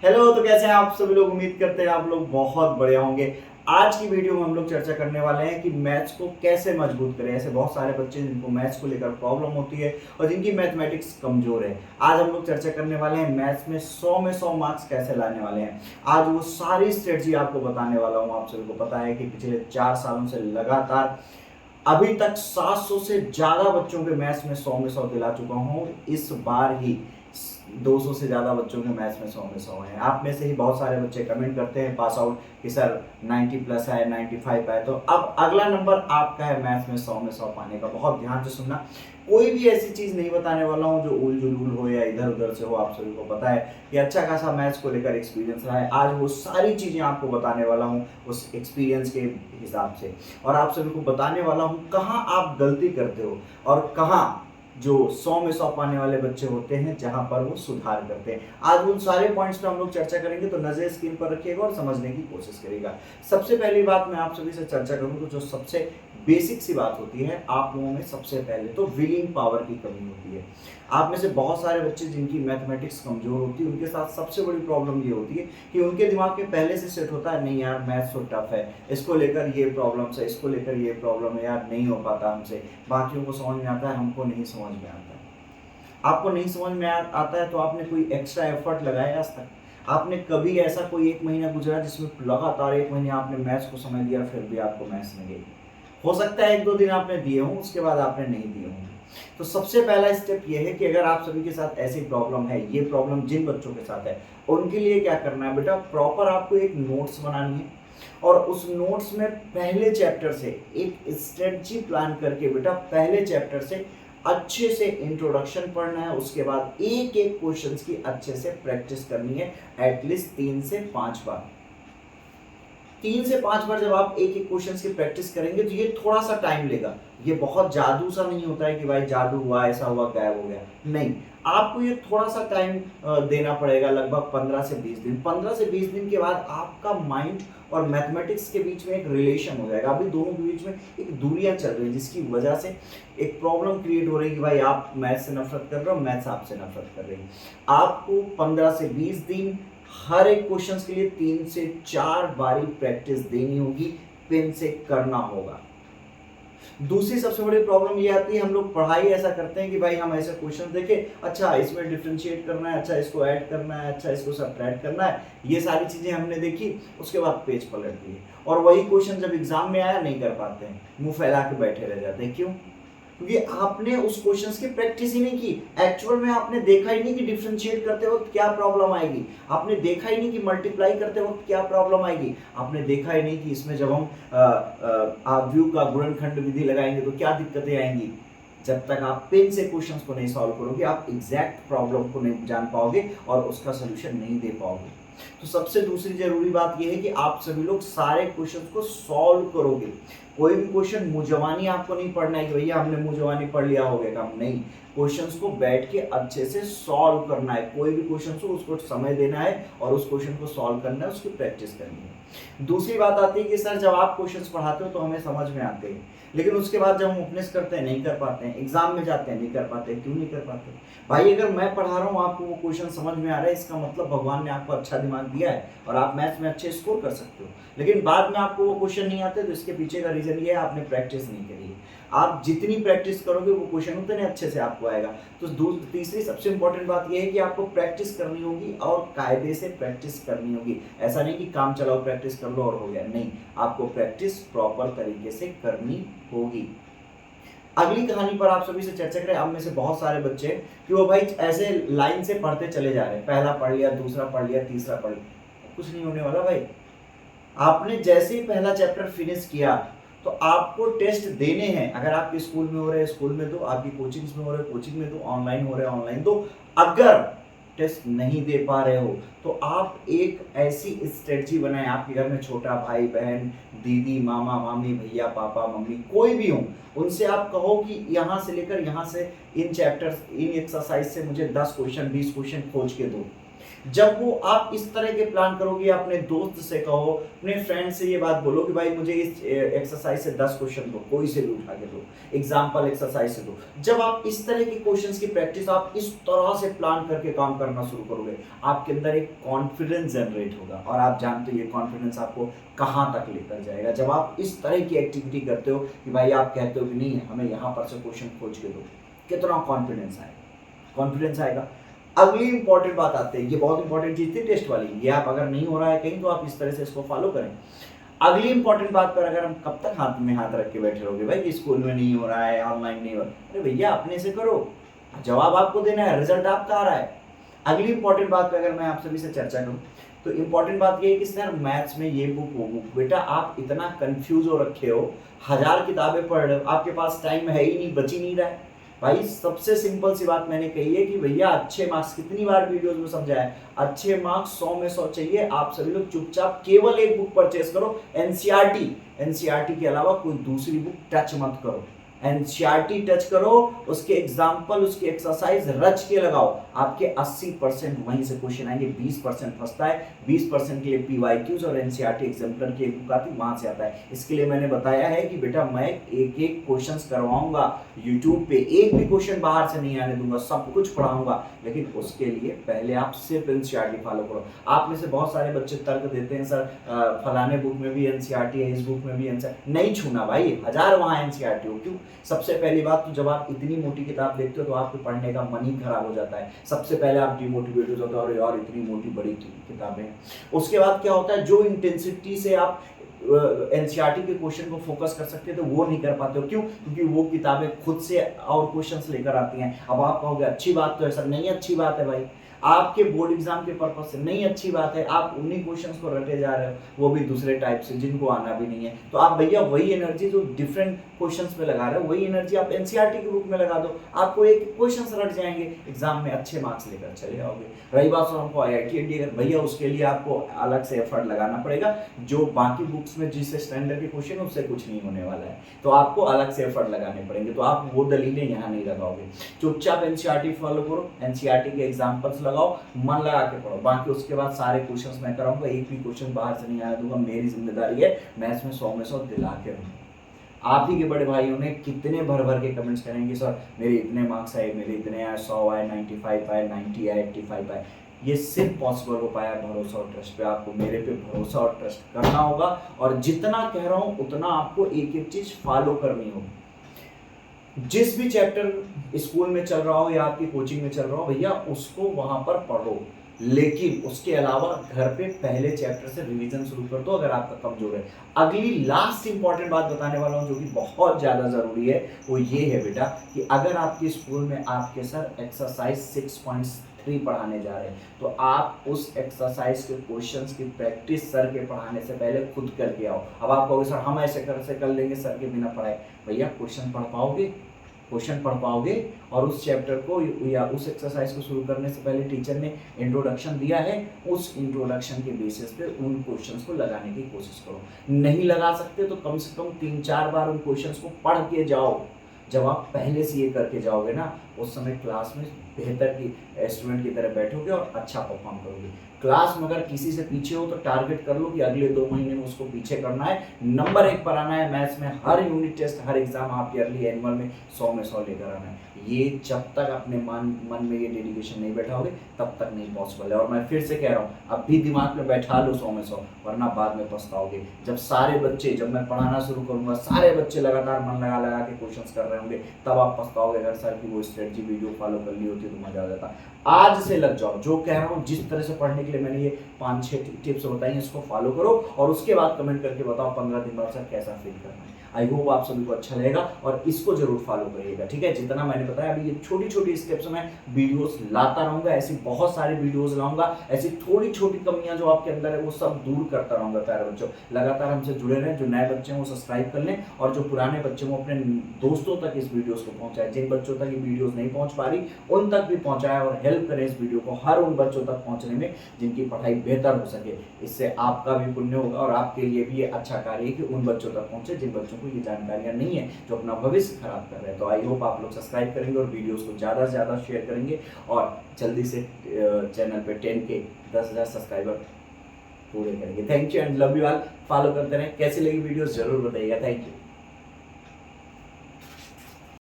Hello, तो कैसे हैं आप सभी लोग। उम्मीद करते हैं आप लोग बहुत बढ़िया होंगे। आज की वीडियो में हम लोग चर्चा करने वाले हैं कि मैथ्स को कैसे मजबूत करें। ऐसे बहुत सारे बच्चे हैं जिनको मैथ्स को लेकर प्रॉब्लम होती है और जिनकी मैथमेटिक्स कमजोर है। आज हम लोग चर्चा करने वाले हैं मैथ्स में 100 में 100 मार्क्स कैसे लाने वाले हैं। आज वो सारी स्ट्रेटजी आपको बताने वाला हूँ। आप सभी को पता है कि पिछले 4 सालों से लगातार अभी तक 700 से ज्यादा बच्चों के मैथ्स में 100 में 100 दिला चुका हूँ। इस बार ही 200 से ज्यादा बच्चों के मैथ्स में 100 में 100 हैं। आप में से ही बहुत सारे बच्चे कमेंट करते हैं पास आउट कि सर 90 प्लस है, 95 है। तो अब अगला नंबर आपका है मैथ्स में 100 में 100 पाने का। बहुत ध्यान से सुनना, कोई भी ऐसी चीज नहीं बताने वाला हूँ जो उल जुलूल हो या इधर उधर से हो। आप सभी को पता है कि अच्छा खासा मैथ्स को लेकर एक्सपीरियंस रहा है। आज वो सारी चीजें आपको बताने वाला हूँ उस एक्सपीरियंस के हिसाब से, और आप सभी को बताने वाला हूँ कहाँ आप गलती करते हो और कहाँ जो 100 में 100 पाने वाले बच्चे होते हैं जहां पर वो सुधार करते हैं। आज उन सारे पॉइंट्स पे हम लोग चर्चा करेंगे, तो नजर स्क्रीन पर रखिएगा और समझने की कोशिश करिएगा। सबसे पहली बात मैं आप सभी से चर्चा करूं तो जो सबसे बेसिक सी बात होती है, आप लोगों में सबसे पहले तो विलिंग पावर की कमी होती है। आप में से बहुत सारे बच्चे जिनकी मैथमेटिक्स कमजोर होती है, उनके साथ सबसे बड़ी प्रॉब्लम ये होती है कि उनके दिमाग में पहले से सेट होता है, नहीं यार मैथ्स तो टफ है, इसको लेकर ये प्रॉब्लम है, इसको लेकर ये प्रॉब्लम है, यार नहीं हो पाता हमसे। बाकियों को समझ में आता है, हमको नहीं समझ में आता है। आपको नहीं समझ में आता है तो आपने कोई एक्स्ट्रा एफर्ट लगाया आज तक? आपने कभी ऐसा कोई एक महीना गुजरा जिसमें लगातार एक महीने आपने मैथ्स को समय दिया फिर भी आपको मैथ्स नहीं गई? हो सकता है एक दो दिन आपने दिए हों, उसके बाद आपने नहीं दिए होंगे। तो सबसे पहला स्टेप ये है कि अगर आप सभी के साथ ऐसी प्रॉब्लम है, ये प्रॉब्लम जिन बच्चों के साथ है, उनके लिए क्या करना है बेटा, प्रॉपर आपको एक नोट्स बनानी है और उस नोट्स में पहले चैप्टर से एक स्ट्रेटजी प्लान करके बेटा पहले चैप्टर से अच्छे से इंट्रोडक्शन पढ़ना है। उसके बाद एक एक क्वेश्चंस की अच्छे से प्रैक्टिस करनी है, एटलीस्ट 3 से 5 बार। 3 से 5 बार जब आप एक एक क्वेश्चन की प्रैक्टिस करेंगे तो ये थोड़ा सा टाइम लेगा। ये बहुत जादू सा नहीं होता है कि भाई जादू हुआ, ऐसा हुआ, गायब हो गया, नहीं। आपको ये थोड़ा सा टाइम देना पड़ेगा, लगभग 15 से 20 दिन। 15 से 20 दिन के बाद आपका माइंड और मैथमेटिक्स के बीच में एक रिलेशन हो जाएगा। अभी दोनों के बीच में एक दूरियां चल रही है, जिसकी वजह से एक प्रॉब्लम क्रिएट हो रही है कि भाई आप मैथ से नफरत कर रहे हो, मैथ्स आपसे नफरत कर रही है। आपको 15 से 20 दिन हर एक क्वेश्चन के लिए 3 से 4 बारी प्रैक्टिस देनी होगी, पेन से करना होगा। दूसरी सबसे बड़ी प्रॉब्लम ये आती है, हम लोग पढ़ाई ऐसा करते हैं कि भाई हम ऐसे क्वेश्चन देखे, अच्छा इसमें डिफरेंशिएट करना है, अच्छा इसको ऐड करना है, अच्छा इसको सब्ट्रैक्ट करना है, ये सारी चीजें हमने देखी, उसके बाद पेज पलट दिए और वही क्वेश्चन जब एग्जाम में आया नहीं कर पाते हैं, मुंह फैला के बैठे रह जाते हैं। क्यों? क्योंकि आपने उस क्वेश्चंस की प्रैक्टिस ही नहीं की। एक्चुअल में आपने देखा ही नहीं कि डिफरेंशिएट करते वक्त क्या प्रॉब्लम आएगी, आपने देखा ही नहीं कि मल्टीप्लाई करते वक्त क्या प्रॉब्लम आएगी, आपने देखा ही नहीं कि इसमें जब हम आव्यूह का गुणनखंड विधि लगाएंगे तो क्या दिक्कतें आएंगी। जब तक आप पेन से क्वेश्चंस को नहीं सॉल्व करोगे, आप एग्जैक्ट प्रॉब्लम को नहीं जान पाओगे और उसका सोल्यूशन नहीं दे पाओगे। तो सबसे दूसरी जरूरी बात यह है कि आप सभी लोग सारे क्वेश्चंस को सॉल्व करोगे। कोई भी क्वेश्चन मुंहजबानी आपको नहीं पढ़ना है कि भैया हमने मुंहजबानी पढ़ लिया हो गया काम, नहीं। क्वेश्चंस को बैठ के अच्छे से सॉल्व करना है। कोई भी क्वेश्चन हो उसको समय देना है और उस क्वेश्चन को सॉल्व करना है, उसकी प्रैक्टिस करनी है। दूसरी बात आती है कि सर जब आप क्वेश्चंस पढ़ाते हो तो हमें समझ में आते हैं, लेकिन उसके बाद जब हम उपन्यास करते हैं नहीं कर पाते हैं, एग्जाम में जाते हैं नहीं कर पाते। क्यों नहीं कर पाते? भाई अगर मैं पढ़ा रहा हूँ आपको वो क्वेश्चन समझ में आ रहा है, इसका मतलब भगवान ने आपको अच्छा दिमाग दिया है और आप मैथ्स में अच्छे स्कोर कर सकते हो। लेकिन बाद में आपको वो क्वेश्चन नहीं आते, तो इसके पीछे का रीजन ये है आपने प्रैक्टिस नहीं करी है। आप जितनी प्रैक्टिस करोगे वो क्वेश्चन उतने अच्छे से आपको आएगा। तो तीसरी सबसे इंपॉर्टेंट बात यह है कि आपको प्रैक्टिस करनी होगी और कायदे से प्रैक्टिस करनी होगी। ऐसा नहीं कि काम चलाओ प्रैक्टिस कर लो और हो गया, नहीं। आपको प्रैक्टिस प्रॉपर तरीके से करनी होगी। अगली कहानी पर आप सभी से चर्चा करें। आप में से बहुत सारे बच्चे कि वो भाई ऐसे लाइन से पढ़ते चले जा रहे हैं, पहला पढ़ लिया, दूसरा पढ़ लिया, तीसरा पढ़ लिया। कुछ नहीं होने वाला भाई। आपने जैसे ही पहला चैप्टर फिनिश किया तो आपको टेस्ट देने हैं। अगर आपके स्कूल में हो रहे हैं स्कूल में दो, आपकी कोचिंग्स में हो रहे हैं कोचिंग में दो, ऑनलाइन हो रहे हैं ऑनलाइन दो। अगर टेस्ट नहीं दे पा रहे हो तो आप एक ऐसी स्ट्रेटजी बनाएं, आपके घर में छोटा भाई बहन, दीदी, मामा मामी, भैया पापा मम्मी, कोई भी हो, उनसे आप कहो कि यहाँ से लेकर यहाँ से इन चैप्टर्स, इन एक्सरसाइज से मुझे 10 क्वेश्चन 20 क्वेश्चन खोज के दो। जब वो आप इस तरह के प्लान करोगे, अपने दोस्त से कहो, अपने फ्रेंड से ये बात बोलो कि भाई मुझे इस एक्सरसाइज से 10 क्वेश्चन दो, कोई से भी उठा के दो, एग्जाम्पल एक्सरसाइज से दो। जब आप इस तरह के क्वेश्चंस की प्रैक्टिस आप इस तरह से प्लान करके काम करना शुरू करोगे, आपके अंदर एक कॉन्फिडेंस जनरेट होगा। और आप जानते हो ये कॉन्फिडेंस आपको कहाँ तक लेकर जाएगा। जब आप इस तरह की एक्टिविटी करते हो कि भाई आप कहते हो कि नहीं हमें यहाँ पर से क्वेश्चन खोज के दो, कितना कॉन्फिडेंस आएगा, कॉन्फिडेंस आएगा। अगली इंपॉर्टेंट बात आती है, ये बहुत इंपॉर्टेंट चीज थी टेस्ट वाली, ये आप अगर नहीं हो रहा है कहीं तो आप इस तरह से इसको फॉलो करें। अगली इंपॉर्टेंट बात पर अगर हम कब तक हाथ में हाथ रख के बैठे रहोगे भाई कि स्कूल में नहीं हो रहा है, ऑनलाइन नहीं हो रहा है, अरे भैया अपने से करो, जवाब आपको देना है, रिजल्ट आपका आ रहा है। अगली इंपॉर्टेंट बात पे अगर मैं आप सभी से चर्चा करूं तो इंपॉर्टेंट बात ये है कि सर मैथ्स में ये बुक वो बुक, बेटा आप इतना कंफ्यूज हो रखे हो, 1000 किताबें पढ़ रहे हो, आपके पास टाइम है ही नहीं, बच ही नहीं रहा है। भाई सबसे सिंपल सी बात मैंने कही है कि भैया अच्छे मार्क्स, कितनी बार वीडियोस में समझाया है, अच्छे मार्क्स 100 में 100 चाहिए। आप सभी लोग चुपचाप केवल एक बुक परचेस करो, एनसीईआरटी के अलावा कोई दूसरी बुक टच मत करो। एनसीईआरटी टच करो, उसके एग्जाम्पल उसके एक्सरसाइज रच के लगाओ, आपके 80% वहीं से क्वेश्चन आएंगे। 20% फंसता है, 20% के लिए पीवाईक्यूज और एनसीईआरटी एग्जाम्पलर की एक बुक आती है, वहां से आता है। इसके लिए मैंने बताया है कि बेटा मैं एक एक क्वेश्चंस करवाऊंगा यूट्यूब पे, एक भी क्वेश्चन बाहर से नहीं आने दूंगा, सब कुछ पढ़ाऊंगा। लेकिन उसके लिए पहले आप सिर्फ एनसीईआरटी फॉलो करो। आप में से बहुत सारे बच्चे तर्क देते हैं सर फलाने बुक में भी एनसीईआरटी है, इस बुक में भी एनसीईआरटी, नहीं छूना भाई, 1000 वहां एनसीईआरटी हो। क्यों? सबसे पहली बात तो जब आप इतनी मोटी किताब देखते हो तो आपके पढ़ने का मन ही खराब हो जाता है। सबसे पहले आप डिमोटिवेट हो जाते हो, अरे यार इतनी मोटी बड़ी किताबें। उसके बाद क्या होता है, जो इंटेंसिटी से आप एनसीईआरटी के क्वेश्चन को फोकस कर सकते हैं तो वो नहीं कर पाते हो। क्यों? क्योंकि वो किताबें खुद से और क्वेश्चंस लेकर आती हैं। अब आप कहोगे अच्छी बात तो है सर, नहीं अच्छी बात है भाई, आपके बोर्ड एग्जाम के पर्पज से नहीं अच्छी बात है, आप उन्हीं क्वेश्चंस को रटे जा रहे हो, वो भी दूसरे टाइप से जिनको आना भी नहीं है। तो आप भैया वही एनर्जी जो डिफरेंट क्वेश्चंस में लगा रहे हो, वही एनर्जी आप एनसीईआरटी की बुक में लगा दो, आपको एक क्वेश्चंस रट जाएंगे, एग्जाम में अच्छे मार्क्स लेकर चले जाओगे। रही बात सर हमको आईआईटी एनडीए, भैया उसके लिए आपको अलग से एफर्ट लगाना पड़ेगा, जो बाकी बुक्स में जिस स्टैंडर्ड के क्वेश्चन उससे कुछ नहीं होने वाला है, तो आपको अलग से एफर्ट लगाने पड़ेंगे। तो आप वो दलीलें यहाँ नहीं लगाओगे, चुपचाप एनसीईआरटी फॉलो करो, एनसीईआरटी के एग्जाम्पल्स लगाओ, मन लगा के पढ़ो। बाकी उसके बाद सारे क्वेश्चंस मैं कराऊंगा, एक भी क्वेश्चन बाहर से नहीं आने दूंगा, मेरी जिम्मेदारी है, मैथ्स में 100 में 100 दिला के रहूंगा। आप ही के बड़े भाइयों ने कितने भर भर के कमेंट्स करेंगे सर मेरे इतने मार्क्स आए, मेरे इतने आए, 100 आए, 95 आए, 90 आए, 85 आए। ये सिर्फ पॉसिबल हो पाया भरोसा और ट्रस्ट पे। आपको मेरे पे भरोसा और ट्रस्ट करना होगा, और जितना कह रहा हूँ उतना आपको एक एक चीज फॉलो करनी होगी। जिस भी चैप्टर स्कूल में चल रहा हो या आपकी कोचिंग में चल रहा हो, भैया उसको वहां पर पढ़ो, लेकिन उसके अलावा घर पे पहले चैप्टर से रिवीजन शुरू कर दो अगर आपका कमजोर है। अगली लास्ट इंपॉर्टेंट बात बताने वाला हूं जो कि बहुत ज्यादा जरूरी है, वो ये है बेटा कि अगर आपके स्कूल में आपके सर एक्सरसाइज 6.3 पढ़ाने जा रहे हैं, तो आप उस एक्सरसाइज के क्वेश्चंस की प्रैक्टिस सर के पढ़ाने से पहले खुद करके आओ। अब आप कहोगे सर हम ऐसे कर लेंगे सर के बिना पढ़ाए, भैया क्वेश्चन पढ़ पाओगे? क्वेश्चन पढ़ पाओगे? और उस चैप्टर को या उस एक्सरसाइज को शुरू करने से पहले टीचर ने इंट्रोडक्शन दिया है, उस इंट्रोडक्शन के बेसिस पे उन क्वेश्चंस को लगाने की कोशिश करो। नहीं लगा सकते तो कम से कम 3-4 बार उन क्वेश्चंस को पढ़ के जाओ। जब आप पहले से ये करके जाओगे ना, उस समय क्लास में बेहतर की स्टूडेंट की तरह बैठोगे और अच्छा परफॉर्म करोगे। क्लास में अगर किसी से पीछे हो तो टारगेट कर लो कि अगले 2 महीने में उसको पीछे करना है, नंबर 1 पर आना है मैथ्स में, हर यूनिट टेस्ट हर एग्जाम आप ईयरली एनुअल में 100 में 100 लेकर आना है। ये जब तक अपने मन में ये डेडिकेशन नहीं बैठाओगे तब तक नहीं पॉसिबल है। और मैं फिर से कह रहा हूँ, अब भी दिमाग में बैठा लो 100 में 100, वरना बाद में पछताओगे। जब सारे बच्चे, जब मैं पढ़ाना शुरू करूंगा, सारे बच्चे लगातार मन लगा लगा के क्वेश्चंस कर रहे होंगे, तब आप पछताओगे। अगर सर की वो स्ट्रेटजी वीडियो फॉलो कर ली होती तो मजा आ जाता। आज से लग जाओ, जो कह रहा हूँ जिस तरह से पढ़ने के लिए मैंने ये 5-6 टिप्स बताई हैं, इसको फॉलो करो और उसके बाद कमेंट करके बताओ 15 दिन बाद सर कैसा फील करना है। आई होप आप सभी को अच्छा लगेगा और इसको जरूर फॉलो करिएगा, ठीक है। जितना मैंने बताया अभी ये छोटी छोटी स्टेप्स में वीडियोस लाता रहूंगा, ऐसी बहुत सारे वीडियोस लाऊंगा, ऐसी थोड़ी छोटी कमियां जो आपके अंदर है वो सब दूर करता रहूंगा। प्यारे बच्चों, लगातार हमसे जुड़े रहें। जो नए बच्चे हैं वो सब्सक्राइब कर लें, और जो पुराने बच्चे हैं वो अपने दोस्तों तक इस वीडियोस को पहुंचाएं। जिन बच्चों तक ये वीडियोस नहीं पहुंच पा रही उन तक भी पहुंचाएं, और हेल्प करें इस वीडियो को हर उन बच्चों तक पहुंचने में जिनकी पढ़ाई बेहतर हो सके। इससे आपका भी पुण्य होगा और आपके लिए भी ये अच्छा कार्य है कि उन बच्चों तक पहुंचे जिन बच्चों बच्चों को ये जानकारियाँ नहीं है जो अपना भविष्य खराब कर रहे हैं। तो आई होप आप लोग सब्सक्राइब करेंगे और वीडियोस को ज़्यादा से ज़्यादा शेयर करेंगे और जल्दी से चैनल पे 10K 10,000 सब्सक्राइबर पूरे करेंगे। Thank you and love you all. Follow करते रहें। कैसी लगी वीडियोस जरूर बताइएगा। Thank you.